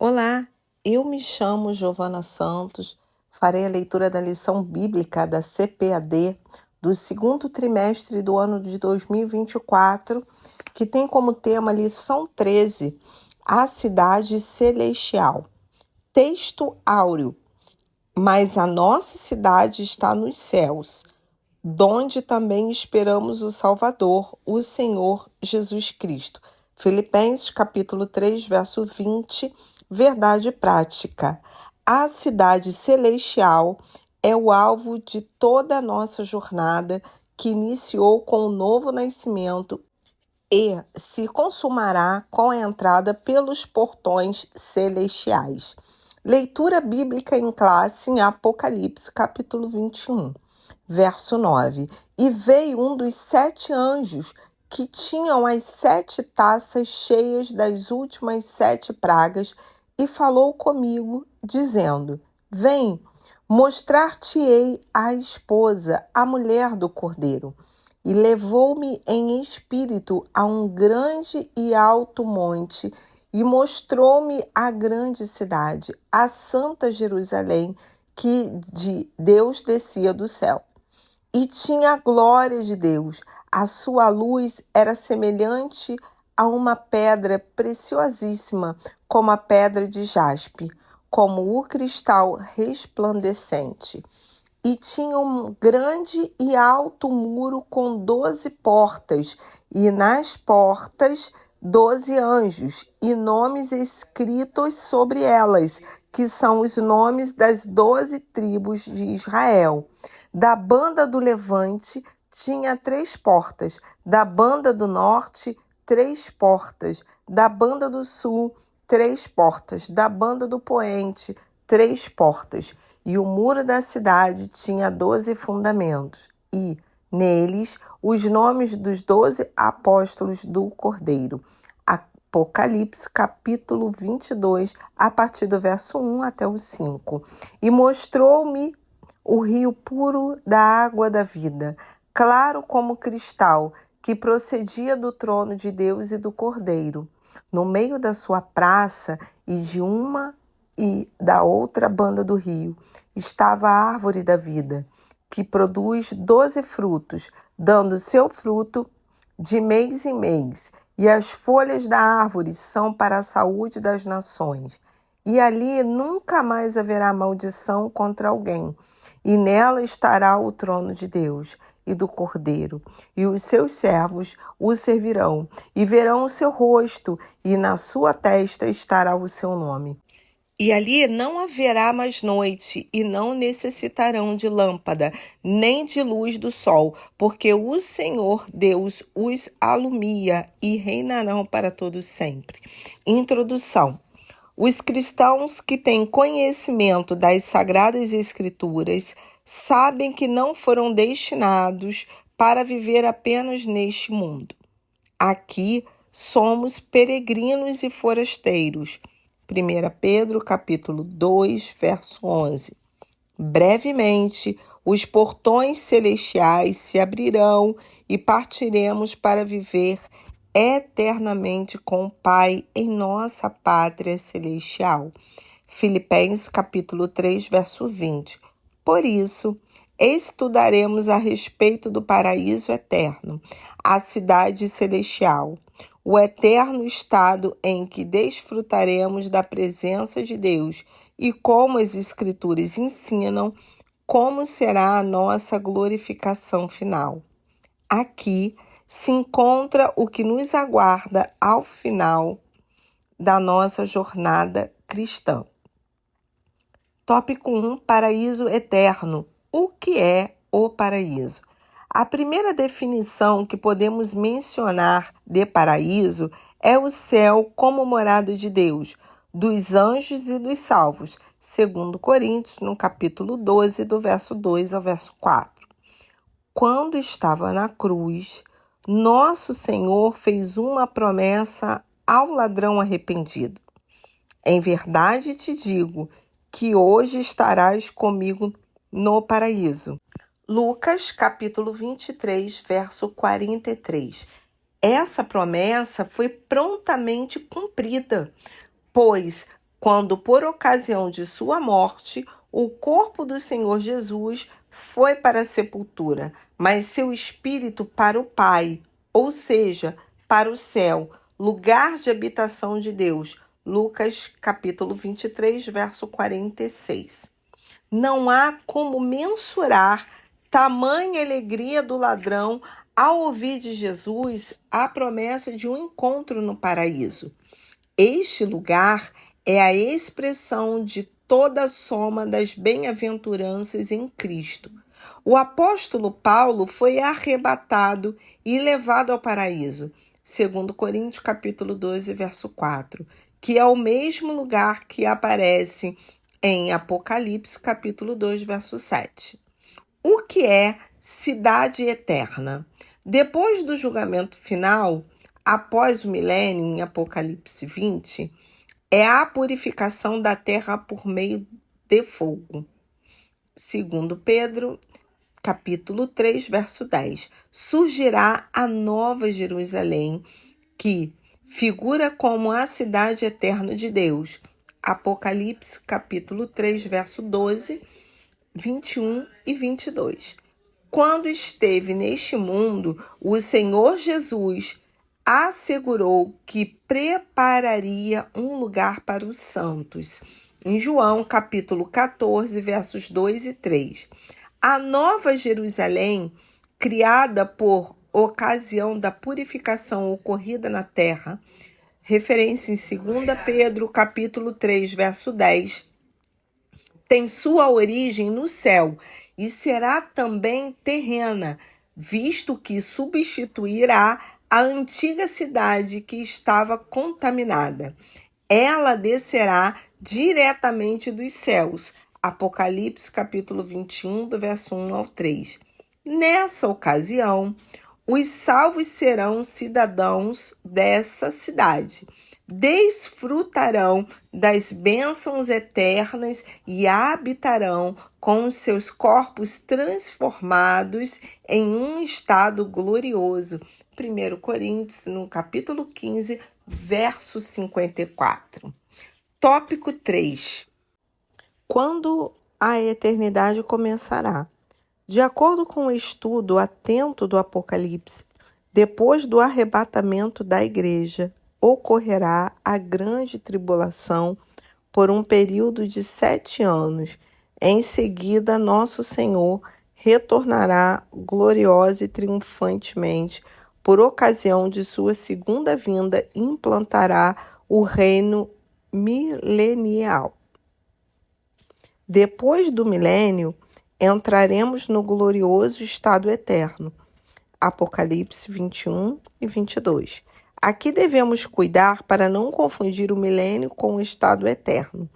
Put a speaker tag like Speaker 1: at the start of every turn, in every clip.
Speaker 1: Olá, eu me chamo Giovana Santos, farei a leitura da lição bíblica da CPAD do segundo trimestre do ano de 2024, que tem como tema lição 13, a cidade celestial. Texto áureo, mas a nossa cidade está nos céus, donde também esperamos o Salvador, o Senhor Jesus Cristo. Filipenses capítulo 3, verso 20, verdade prática. A cidade celestial é o alvo de toda a nossa jornada, que iniciou com o novo nascimento e se consumará com a entrada pelos portões celestiais. Leitura bíblica em classe em Apocalipse, capítulo 21, verso 9. E veio um dos 7 anjos que tinham as 7 taças cheias das últimas 7 pragas e falou comigo, dizendo: Vem, mostrar-te-ei a esposa, a mulher do Cordeiro. E levou-me em espírito a um grande e alto monte, e mostrou-me a grande cidade, a santa Jerusalém, que de Deus descia do céu. E tinha a glória de Deus. A sua luz era semelhante a uma pedra preciosíssima, como a pedra de jaspe, como o cristal resplandecente. E tinha um grande e alto muro com 12 portas, e nas portas 12 anjos, e nomes escritos sobre elas, que são os nomes das 12 tribos de Israel. Da banda do levante tinha 3 portas, da banda do norte 3 portas, da banda do sul 3 portas, da banda do poente 3 portas. E o muro da cidade tinha 12 fundamentos, e, neles, os nomes dos 12 apóstolos do Cordeiro. Apocalipse, capítulo 22, a partir do verso 1 até o 5. E mostrou-me o rio puro da água da vida, claro como cristal, que procedia do trono de Deus e do Cordeiro. No meio da sua praça e de uma e da outra banda do rio estava a árvore da vida, que produz 12 frutos, dando seu fruto de mês em mês, e as folhas da árvore são para a saúde das nações. E ali nunca mais haverá maldição contra alguém, e nela estará o trono de Deus e do Cordeiro, e os seus servos o servirão, e verão o seu rosto, e na sua testa estará o seu nome. E ali não haverá mais noite, e não necessitarão de lâmpada, nem de luz do sol, porque o Senhor Deus os alumia e reinarão para todo sempre. Introdução. Os cristãos que têm conhecimento das Sagradas Escrituras sabem que não foram destinados para viver apenas neste mundo. Aqui somos peregrinos e forasteiros. 1 Pedro, capítulo 2, verso 11. Brevemente, os portões celestiais se abrirão e partiremos para viver eternamente com o Pai em nossa pátria celestial. Filipenses, capítulo 3, verso 20. Por isso, estudaremos a respeito do paraíso eterno, a cidade celestial, o eterno estado em que desfrutaremos da presença de Deus e como as Escrituras ensinam como será a nossa glorificação final. Aqui se encontra o que nos aguarda ao final da nossa jornada cristã. Tópico 1. Paraíso eterno. O que é o paraíso? A primeira definição que podemos mencionar de paraíso é o céu como morada de Deus, dos anjos e dos salvos, segundo Coríntios, no capítulo 12, do verso 2 ao verso 4. Quando estava na cruz, nosso Senhor fez uma promessa ao ladrão arrependido. Em verdade te digo que hoje estarás comigo no paraíso. Lucas, capítulo 23, verso 43. Essa promessa foi prontamente cumprida, pois quando, por ocasião de sua morte, o corpo do Senhor Jesus foi para a sepultura, mas seu espírito para o Pai, ou seja, para o céu, lugar de habitação de Deus. Lucas capítulo 23, verso 46. Não há como mensurar tamanha alegria do ladrão ao ouvir de Jesus a promessa de um encontro no paraíso. Este lugar é a expressão de toda a soma das bem-aventuranças em Cristo. O apóstolo Paulo foi arrebatado e levado ao paraíso, segundo Coríntios capítulo 12, verso 4, que é o mesmo lugar que aparece em Apocalipse capítulo 2, verso 7. O que é cidade eterna? Depois do julgamento final, após o milênio, em Apocalipse 20, é a purificação da terra por meio de fogo. Segundo Pedro, capítulo 3, verso 10. Surgirá a nova Jerusalém, que figura como a cidade eterna de Deus. Apocalipse, capítulo 3, verso 12, 21 e 22. Quando esteve neste mundo, o Senhor Jesus assegurou que prepararia um lugar para os santos. Em João, capítulo 14, versos 2 e 3. A nova Jerusalém, criada por ocasião da purificação ocorrida na terra, referência em 2 Pedro, capítulo 3, verso 10, tem sua origem no céu e será também terrena, visto que substituirá a antiga cidade que estava contaminada. Ela descerá diretamente dos céus. Apocalipse capítulo 21, do verso 1 ao 3. Nessa ocasião, os salvos serão cidadãos dessa cidade, desfrutarão das bênçãos eternas e habitarão com seus corpos transformados em um estado glorioso. 1 Coríntios, no capítulo 15, verso 54. Tópico 3. Quando a eternidade começará? De acordo com o estudo atento do Apocalipse, depois do arrebatamento da igreja, ocorrerá a grande tribulação por um período de 7 anos. Em seguida, nosso Senhor retornará gloriosa e triunfantemente por ocasião de sua segunda vinda e implantará o reino milenial. Depois do milênio, entraremos no glorioso estado eterno. Apocalipse 21 e 22. Aqui devemos cuidar para não confundir o milênio com o estado eterno.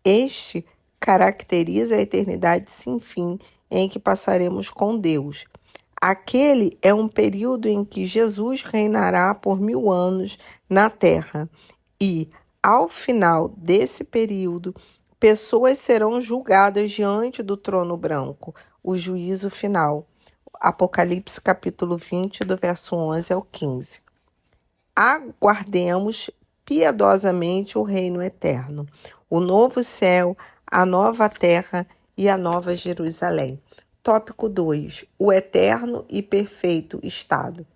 Speaker 1: Este caracteriza a eternidade sem fim em que passaremos com Deus. Aquele é um período em que Jesus reinará por 1000 anos na terra e, ao final desse período, pessoas serão julgadas diante do trono branco, o juízo final. Apocalipse capítulo 20, do verso 11 ao 15. Aguardemos piedosamente o reino eterno, o novo céu, a nova terra e a nova Jerusalém. Tópico 2. O eterno e perfeito estado.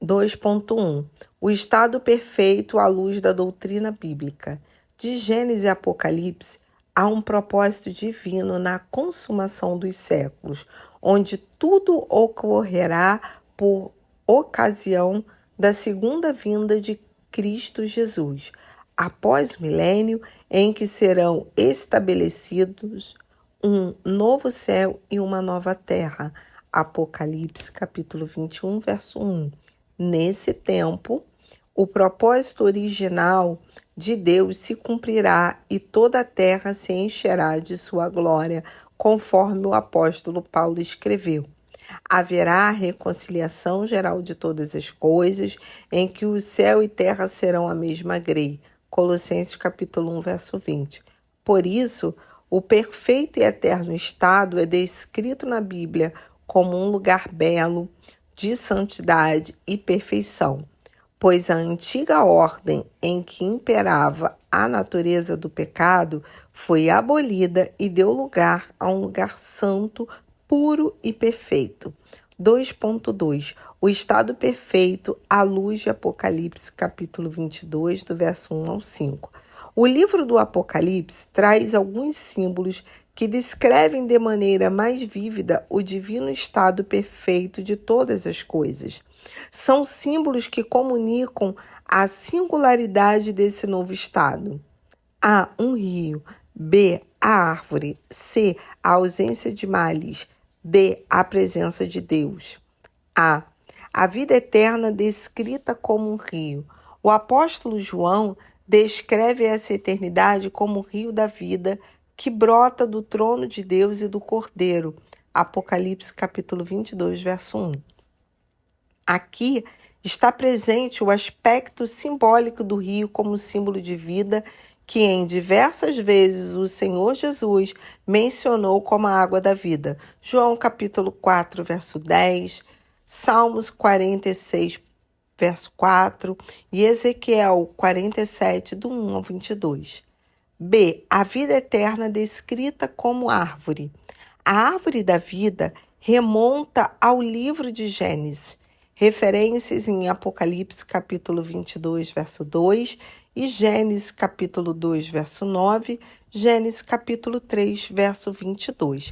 Speaker 1: 2.1. O estado perfeito à luz da doutrina bíblica. De Gênesis e Apocalipse, há um propósito divino na consumação dos séculos, onde tudo ocorrerá por ocasião da segunda vinda de Cristo Jesus, após o milênio em que serão estabelecidos um novo céu e uma nova terra. Apocalipse capítulo 21, verso 1. Nesse tempo, o propósito original de Deus se cumprirá e toda a terra se encherá de sua glória, conforme o apóstolo Paulo escreveu. Haverá a reconciliação geral de todas as coisas, em que o céu e terra serão a mesma grei. Colossenses capítulo 1, verso 20. Por isso, o perfeito e eterno estado é descrito na Bíblia como um lugar belo, de santidade e perfeição. pois a antiga ordem em que imperava a natureza do pecado foi abolida e deu lugar a um lugar santo, puro e perfeito. 2.2 O estado perfeito à luz de Apocalipse, capítulo 22, do verso 1 ao 5. O livro do Apocalipse traz alguns símbolos que descrevem de maneira mais vívida o divino estado perfeito de todas as coisas. São símbolos que comunicam a singularidade desse novo estado. A. Um rio. B. A árvore. C. A ausência de males. D. A presença de Deus. A vida eterna descrita como um rio. O apóstolo João descreve essa eternidade como o rio da vida que brota do trono de Deus e do Cordeiro. Apocalipse capítulo 22, verso 1. Aqui está presente o aspecto simbólico do rio como símbolo de vida que em diversas vezes o Senhor Jesus mencionou como a água da vida. João capítulo 4, verso 10, Salmos 46, verso 4 e Ezequiel 47, do 1 ao 22. B. A vida eterna descrita como árvore. A árvore da vida remonta ao livro de Gênesis, referências em Apocalipse capítulo 22, verso 2 e Gênesis capítulo 2, verso 9, Gênesis capítulo 3, verso 22.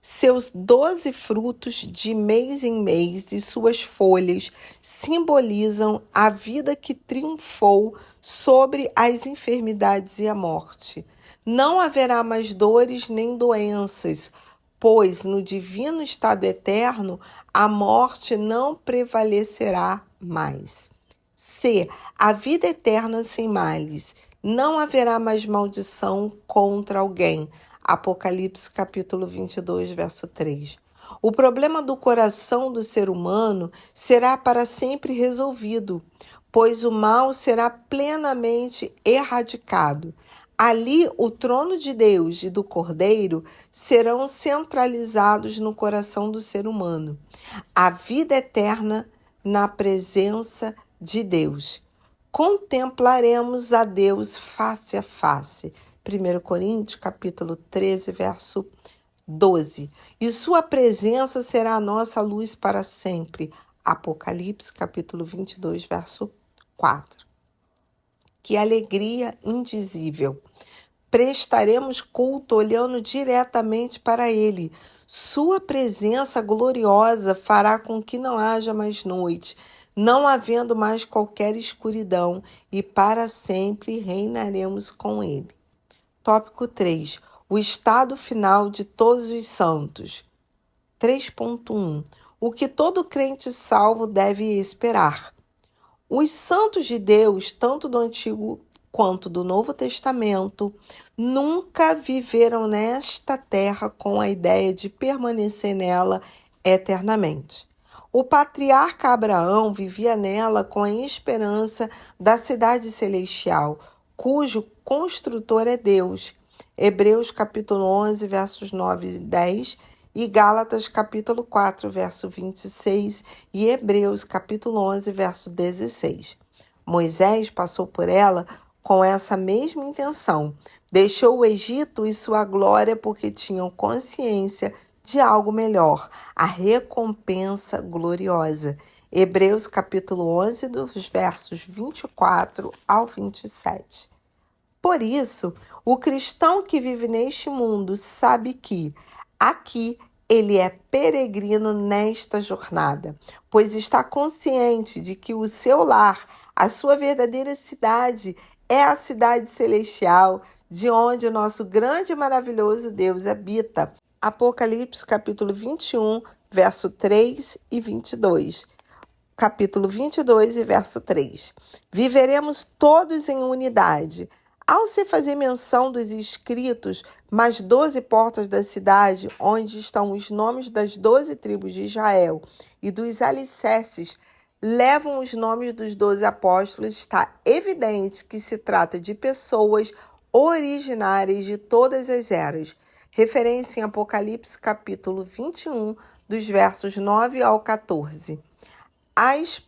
Speaker 1: Seus 12 frutos de mês em mês e suas folhas simbolizam a vida que triunfou sobre as enfermidades e a morte. Não haverá mais dores nem doenças, pois no divino estado eterno a morte não prevalecerá mais. C. A vida eterna sem males. Não haverá mais maldição contra alguém. Apocalipse capítulo 22, verso 3. O problema do coração do ser humano será para sempre resolvido, pois o mal será plenamente erradicado. Ali, o trono de Deus e do Cordeiro serão centralizados no coração do ser humano. A vida eterna na presença de Deus. Contemplaremos a Deus face a face. 1 Coríntios, capítulo 13, verso 12. E sua presença será a nossa luz para sempre. Apocalipse, capítulo 22, verso 4. Que alegria indizível! Prestaremos culto olhando diretamente para Ele. Sua presença gloriosa fará com que não haja mais noite, não havendo mais qualquer escuridão, e para sempre reinaremos com Ele. Tópico 3. O estado final de todos os santos. 3.1. O que todo crente salvo deve esperar. Os santos de Deus, tanto do Antigo quanto do Novo Testamento, nunca viveram nesta terra com a ideia de permanecer nela eternamente. O patriarca Abraão vivia nela com a esperança da cidade celestial, cujo construtor é Deus. Hebreus capítulo 11, versos 9 e 10, e Gálatas capítulo 4, verso 26, e Hebreus capítulo 11, verso 16. Moisés passou por ela com essa mesma intenção. Deixou o Egito e sua glória porque tinham consciência de algo melhor, a recompensa gloriosa. Hebreus capítulo 11, dos versos 24 ao 27. Por isso, o cristão que vive neste mundo sabe que aqui ele é peregrino nesta jornada, pois está consciente de que o seu lar, a sua verdadeira cidade, é a cidade celestial, de onde o nosso grande e maravilhoso Deus habita. Apocalipse capítulo 21, verso 3 e 22. Capítulo 22 e verso 3. Viveremos todos em unidade. Ao se fazer menção dos escritos, mais 12 portas da cidade, onde estão os nomes das 12 tribos de Israel e dos alicerces, levam os nomes dos 12 apóstolos, está evidente que se trata de pessoas originárias de todas as eras. Referência em Apocalipse capítulo 21, dos versos 9 ao 14. As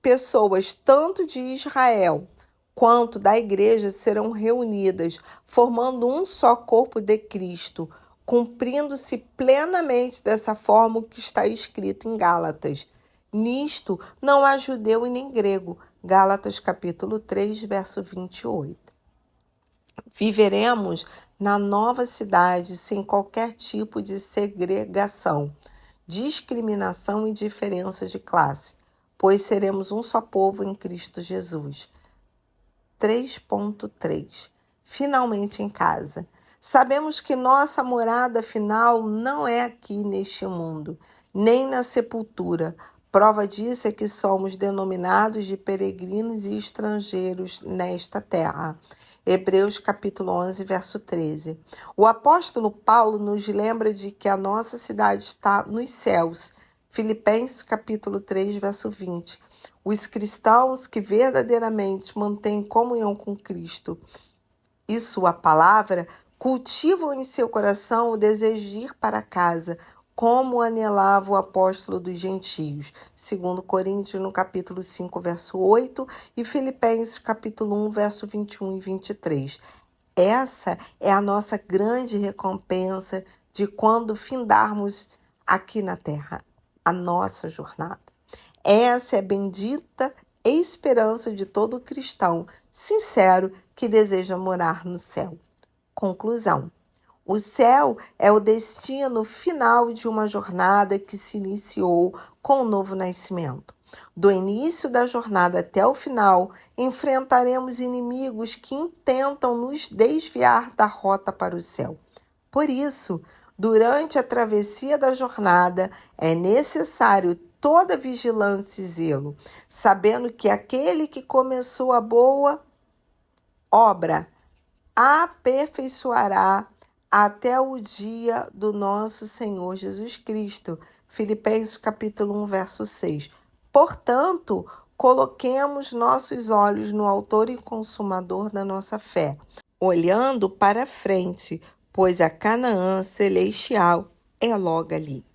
Speaker 1: pessoas tanto de Israel quanto da igreja serão reunidas, formando um só corpo de Cristo, cumprindo-se plenamente dessa forma o que está escrito em Gálatas. Nisto não há judeu e nem grego. Gálatas capítulo 3, verso 28. Viveremos na nova cidade sem qualquer tipo de segregação, discriminação e diferença de classe, pois seremos um só povo em Cristo Jesus. 3.3 Finalmente em casa. Sabemos que nossa morada final não é aqui neste mundo, nem na sepultura. Prova disso é que somos denominados de peregrinos e estrangeiros nesta terra. Hebreus capítulo 11, verso 13. O apóstolo Paulo nos lembra de que a nossa cidade está nos céus. Filipenses capítulo 3, verso 20. Os cristãos que verdadeiramente mantêm comunhão com Cristo e sua palavra cultivam em seu coração o desejo de ir para casa, como anelava o apóstolo dos gentios, 2 Coríntios no capítulo 5, verso 8 e Filipenses capítulo 1, verso 21 e 23. Essa é a nossa grande recompensa de quando findarmos aqui na terra a nossa jornada. Essa é a bendita esperança de todo cristão sincero que deseja morar no céu. Conclusão. O céu é o destino final de uma jornada que se iniciou com o novo nascimento. Do início da jornada até o final, enfrentaremos inimigos que intentam nos desviar da rota para o céu. Por isso, durante a travessia da jornada, é necessário toda vigilância e zelo, sabendo que aquele que começou a boa obra aperfeiçoará até o dia do nosso Senhor Jesus Cristo. Filipenses capítulo 1, verso 6. Portanto, coloquemos nossos olhos no autor e consumador da nossa fé, olhando para frente, pois a Canaã celestial é logo ali.